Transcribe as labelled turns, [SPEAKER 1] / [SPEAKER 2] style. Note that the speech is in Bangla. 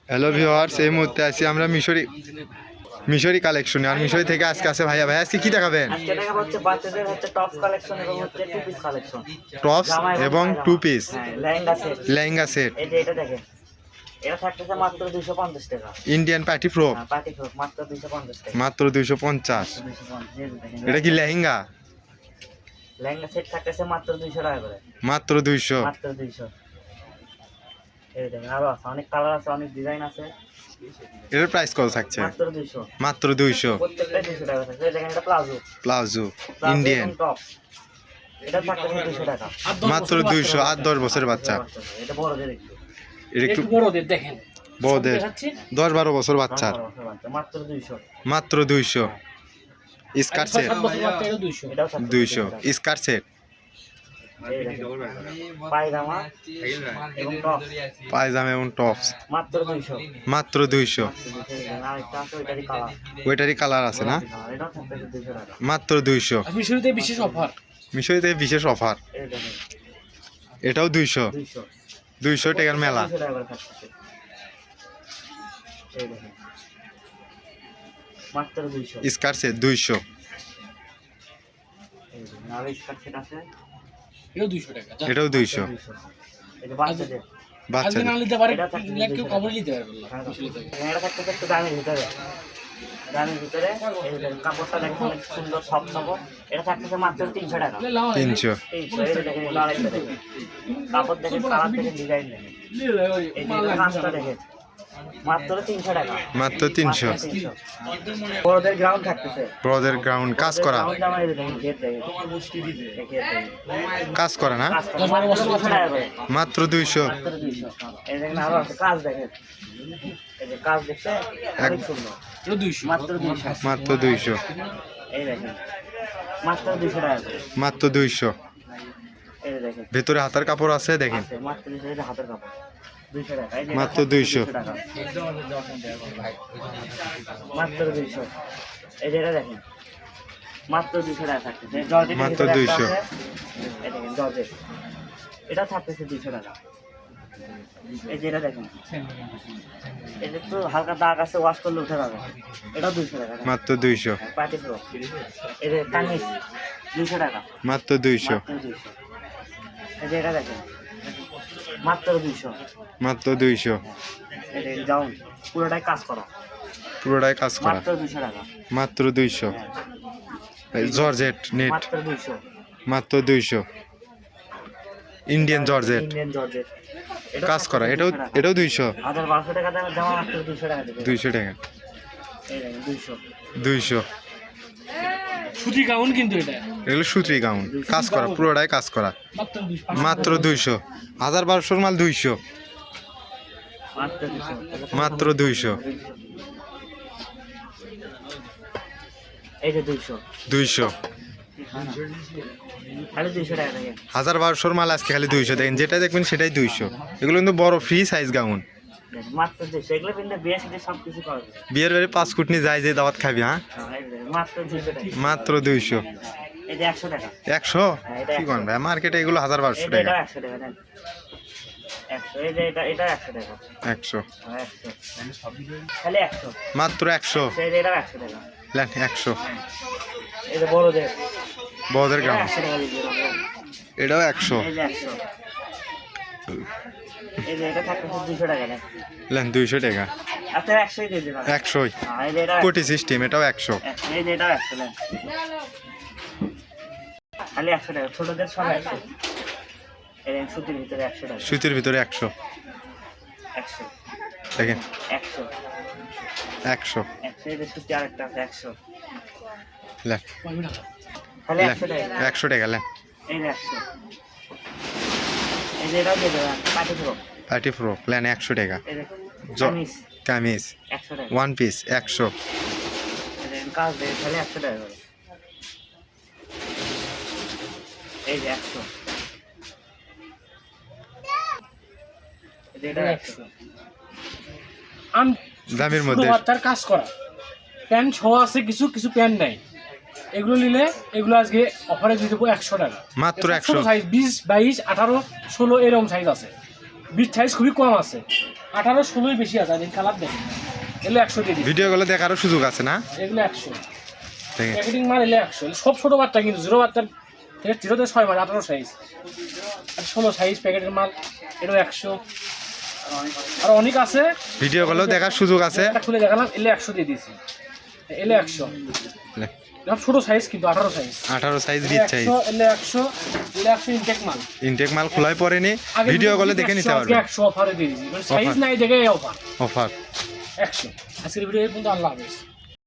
[SPEAKER 1] হ্যালো ভিউয়ার্স, এই মুহূর্তে আছি আমরা মিশরি কালেকশনে। আর মিশরি থেকে আজকে আছে ভাইয়া। ভাই আজকে কি দেখাবেন?
[SPEAKER 2] আজকে দেখাবো হচ্ছে বাচ্চাদের হচ্ছে টপস কালেকশন এবং হচ্ছে টু পিস কালেকশন।
[SPEAKER 1] টপস এবং two piece
[SPEAKER 2] lehenga set.
[SPEAKER 1] Lehenga set.
[SPEAKER 2] এই যে এটা দেখেন, এটা থাকতেছে মাত্র 250 টাকা।
[SPEAKER 1] Indian party frock
[SPEAKER 2] party frock মাত্র 250 টাকা।
[SPEAKER 1] মাত্র 250।
[SPEAKER 2] 250
[SPEAKER 1] এটা কি লেহেঙ্গা?
[SPEAKER 2] লেহেঙ্গা সেট থাকতেছে মাত্র 200 টাকা করে।
[SPEAKER 1] মাত্র 200।
[SPEAKER 2] মাত্র 200। এই দেখেন আরো আছে, অনেক কালার আছে, অনেক ডিজাইন আছে।
[SPEAKER 1] এর প্রাইস কত থাকছে?
[SPEAKER 2] মাত্র 200।
[SPEAKER 1] মাত্র 200।
[SPEAKER 2] প্রত্যেকটা 200 টাকা থাকছে। এই দেখেন এটা প্লাজো
[SPEAKER 1] প্লাজো ইন্ডিয়ান,
[SPEAKER 2] টপ। এটা থাকতেছে 200 টাকা।
[SPEAKER 1] মাত্র 200। 8-10 বছরের বাচ্চা।
[SPEAKER 2] এটা বড়দের একটু।
[SPEAKER 1] এটা একটু
[SPEAKER 3] বড়দের দেখেন,
[SPEAKER 1] বড়দের 10-12 বছর বাচ্চার।
[SPEAKER 2] মাত্র 200।
[SPEAKER 1] মাত্র 200। স্কার্ট সেট
[SPEAKER 3] 7 বছর বাচ্চা এটা 200।
[SPEAKER 2] এটাও থাকতেছে
[SPEAKER 1] 200। স্কার্ট সেট
[SPEAKER 2] এই দেখেন, পায়জামা এবং টপ
[SPEAKER 1] পায়জামা এবং টপস
[SPEAKER 2] মাত্র 200।
[SPEAKER 1] মাত্র 200।
[SPEAKER 2] আরেকটা আছে ওইটারই কালার।
[SPEAKER 1] ওইটারই কালার আছে না?
[SPEAKER 2] এটাও থাকতেছে 200 টাকা।
[SPEAKER 1] মাত্র 200।
[SPEAKER 3] আর মিশরিতে বিশেষ অফার,
[SPEAKER 1] মিশরিতে বিশেষ অফার।
[SPEAKER 2] এই দেখেন
[SPEAKER 1] এটাও 200।
[SPEAKER 2] 200।
[SPEAKER 1] 200 টাকার মেলা।
[SPEAKER 2] 200 টাকা করে থাকতেছে। এই দেখেন মাত্র 200।
[SPEAKER 1] Skirt set 200।
[SPEAKER 2] এই দেখেন আর স্কার্ট সেট আছে,
[SPEAKER 3] এটাও 200 টাকা।
[SPEAKER 1] এটাও 200।
[SPEAKER 2] 200। এই যে বাচ্চাদের
[SPEAKER 3] আজকে
[SPEAKER 1] বাচ্চাদের
[SPEAKER 3] না নিতে পারে,
[SPEAKER 2] এটা থাকতেছে
[SPEAKER 3] কেউ
[SPEAKER 2] 200
[SPEAKER 3] কভার নিতে পারবে না।
[SPEAKER 2] এটা থাকতেছে একটু দামের ভিতরে। দামের ভিতরে এই দেখেন কাপড়টা দেখেন অনেক সুন্দর সফট কাপড়। এটা থাকতেছে মাত্র 300 টাকা।
[SPEAKER 1] 300।
[SPEAKER 2] 300। এই দেখেন এটা আরেকটা দেখেন, কাপড় দেখেন, কালার দেখেন, ডিজাইন দেখেন। এই যে এটা কাজটা দেখেন মাত্র 300 টাকা।
[SPEAKER 1] মাত্র 300।
[SPEAKER 2] 300। বড়দের গ্রাউন্ড থাকতেছে।
[SPEAKER 1] ব্রদের গ্রাউন্ড কাজ করা,
[SPEAKER 2] গ্রাউন্ড জামা এই দেখেন, ঘের দেখেন, এই ঘের দেখেন।
[SPEAKER 1] কাজ করা না?
[SPEAKER 2] কাজ করা মাত্র 200 টাকা করে।
[SPEAKER 1] মাত্র 200।
[SPEAKER 2] মাত্র 200। এই দেখেন আরো আছে, কাজ দেখেন, এই যে কাজ দেখছে অনেক সুন্দর।
[SPEAKER 3] এটা 200।
[SPEAKER 2] মাত্র 200।
[SPEAKER 1] মাত্র 200।
[SPEAKER 2] এই দেখেন মাত্র 200 টাকা করে।
[SPEAKER 1] মাত্র 200।
[SPEAKER 2] এই যে দেখেন
[SPEAKER 1] ভেতরে হাতার কাপড় আছে দেখেন।
[SPEAKER 2] আছে মাত্র 200। এই যে হাতের কাপড় 200 টাকা। এই যে
[SPEAKER 1] মাত্র
[SPEAKER 2] এটা
[SPEAKER 1] 200
[SPEAKER 2] টাকা। মাত্র 200। এই যে এটা দেখেন মাত্র 200 টাকা থাকতেছে। জর্জেটের
[SPEAKER 1] মাত্র
[SPEAKER 2] ভিতরে একটা
[SPEAKER 1] 200
[SPEAKER 2] আছে, এই দেখেন জর্জেট, এটা থাকতেছে 200 টাকা। এই যে এটা দেখেন, এই যে একটু হালকা দাগ আছে, ওয়াশ করলে উঠে যাবে, এটাও 200 টাকা।
[SPEAKER 1] মাত্র 200।
[SPEAKER 2] পার্টি ফ্রক, এই যে কামিজ 200 টাকা।
[SPEAKER 1] মাত্র 200।
[SPEAKER 2] মাত্র 200। এই যে এটা দেখেন মাত্র 200।
[SPEAKER 1] মাত্র 200।
[SPEAKER 2] এই যে জাউন পুরোটাই কাজ করা,
[SPEAKER 1] পুরোটাই কাজ করা।
[SPEAKER 2] মাত্র 200 টাকা।
[SPEAKER 1] মাত্র 200। জর্জেট নেট
[SPEAKER 2] মাত্র 200।
[SPEAKER 1] মাত্র 200। ইন্ডিয়ান জর্জেট
[SPEAKER 2] ইন্ডিয়ান জর্জেট,
[SPEAKER 1] কাজ করা। এটাও 200।
[SPEAKER 2] 1200 টাকা দামের জামা মাত্র 200 টাকা দেবে।
[SPEAKER 1] 200 টাকা।
[SPEAKER 2] এই দেখেন 200।
[SPEAKER 1] 200।
[SPEAKER 3] সুতি গাউন কিন্তু এটা
[SPEAKER 1] এগুলো সুতি গাউন, কাজ করা, পুরোটাই কাজ করা।
[SPEAKER 3] মাত্র 200।
[SPEAKER 1] মাত্র 200। 1000-1200 মাল 200।
[SPEAKER 2] মাত্র 200।
[SPEAKER 1] মাত্র 200।
[SPEAKER 2] এই যে 200।
[SPEAKER 1] 200।
[SPEAKER 2] খালি 200 টাকা দেখেন।
[SPEAKER 1] 1000-1200 মাল আজকে খালি 200। দেখেন যেটা দেখবেন সেটাই 200। এগুলো কিন্তু বড় ফ্রি সাইজ গাউন।
[SPEAKER 2] দেখেন, মাত্র 200। এগুলো কিন্তু বিয়ে সাথে সব কিছু করা যায়।
[SPEAKER 1] বিয়ের বাড়ি 5 কুটনি যায় যে দাওয়াত খাবি। হ্যাঁ,
[SPEAKER 2] এই দেখেন, মাত্র 200 টাকা।
[SPEAKER 1] মাত্র 200।
[SPEAKER 2] এই যে 100 টাকা।
[SPEAKER 1] 100 কি করেন ভাই? মার্কেটে এগুলো 1000-1200
[SPEAKER 2] এটা
[SPEAKER 1] টাকা।
[SPEAKER 2] 100 টাকা দেন। 100। এই যে এটা 100 টাকা।
[SPEAKER 1] 100।
[SPEAKER 2] 100 খালি 100।
[SPEAKER 1] মাত্র 100।
[SPEAKER 2] এই যে এটা 100 টাকা।
[SPEAKER 1] লেন 100।
[SPEAKER 2] এই যে বড়দের
[SPEAKER 1] বড়দের
[SPEAKER 2] এটা
[SPEAKER 1] গাউন
[SPEAKER 2] 100 টাকা দিয়ে দিলাম।
[SPEAKER 1] এটাও 100।
[SPEAKER 2] এই যে 100। এই যে এটা থাকতেছে 200 টাকা দেন।
[SPEAKER 1] লেন 200 টাকা।
[SPEAKER 2] আচ্ছা 100 দিয়ে দিলাম।
[SPEAKER 1] 100
[SPEAKER 2] এই যে এটা
[SPEAKER 1] কোটি সিস্টেম, এটাও 100।
[SPEAKER 2] এই যে এটা 100 দেন। খালি 100 টাকা, ছোটদের সব 100। এই দেখেন সুতির ভিতরে 100 টাকা।
[SPEAKER 1] সুতির ভিতরে 100।
[SPEAKER 2] 100।
[SPEAKER 1] দেখেন
[SPEAKER 2] 100।
[SPEAKER 1] 100।
[SPEAKER 2] 100। এই যে সুতি আরেকটা আছে 100।
[SPEAKER 1] লেন
[SPEAKER 2] খালি
[SPEAKER 1] লেন
[SPEAKER 2] 100 টাকা।
[SPEAKER 1] 100 টাকা। লেন
[SPEAKER 2] এই যে 100। এই যে এটাও দিয়ে দেবেন, পাটি ফ্রক।
[SPEAKER 1] পার্টি ফ্রক লেন 100 টাকা।
[SPEAKER 2] এই যে
[SPEAKER 1] জ-
[SPEAKER 2] কামিজ
[SPEAKER 1] কামিজ
[SPEAKER 2] 100 টাকা।
[SPEAKER 1] One piece 100।
[SPEAKER 2] এই দেখেন কাজ দিয়ে খালি 100 টাকা করে। এই যে 100। এই যে এটা 100।
[SPEAKER 3] আম
[SPEAKER 1] দামের মধ্যে
[SPEAKER 3] তার কাজ করা প্যান্ট সহ আছে, কিছু কিছু প্যান্ট নাই। এগুলো নিলে এগুলো আজকে অফারে দিয়ে দেবো 100 টাকা।
[SPEAKER 1] মাত্র 100।
[SPEAKER 3] সাইজ 20, 22, 18, 16 এরকম সাইজ আছে। 20 সাইজ খুবই কম আছে। 18-16 বেশি আছে, আর এই কালার দেখেন এগুলো 100 দিয়ে দিচ্ছি,
[SPEAKER 1] ভিডিও গুলো দেখারও সুযোগ আছে না?
[SPEAKER 3] এগুলো 100
[SPEAKER 1] দেখেন
[SPEAKER 3] প্যাকেটিং মাল, এগুলো 100, এগুলো সব ছোটো বাচ্চা কিন্তু 0 বাচ্চার থেকে 0 থেকে 6 মাস 18 সাইজ আর 16 সাইজ প্যাকেটের মাল, এটাও 100। আর অনেক আছে,
[SPEAKER 1] ভিডিও গুলো দেখার সুযোগ আছে।
[SPEAKER 3] একটা খুলে দেখালাম, এলে 100 দিয়ে দিয়েছি, এলে 100 সব ছোটো সাইজ কিন্তু 18 সাইজ,
[SPEAKER 1] 18 সাইজ বিট সাইজ।
[SPEAKER 3] 100, এলে 100, এলে 100 ইনটেক মাল।
[SPEAKER 1] ইনটেক মাল খোলাই পড়েনি,
[SPEAKER 3] আগে
[SPEAKER 1] ভিডিও
[SPEAKER 3] কিন্তু
[SPEAKER 1] গুলো দেখে নিতে
[SPEAKER 3] 100,
[SPEAKER 1] পারবে।
[SPEAKER 3] আজকে 100 অফারে দিয়ে দিয়েছি, মানে সাইজ
[SPEAKER 1] Offer।
[SPEAKER 3] নাই দেখে অফার
[SPEAKER 1] অফার।
[SPEAKER 3] 100। আজকের ভিডিও এই পর্যন্ত, আল্লাহ হাফেজ।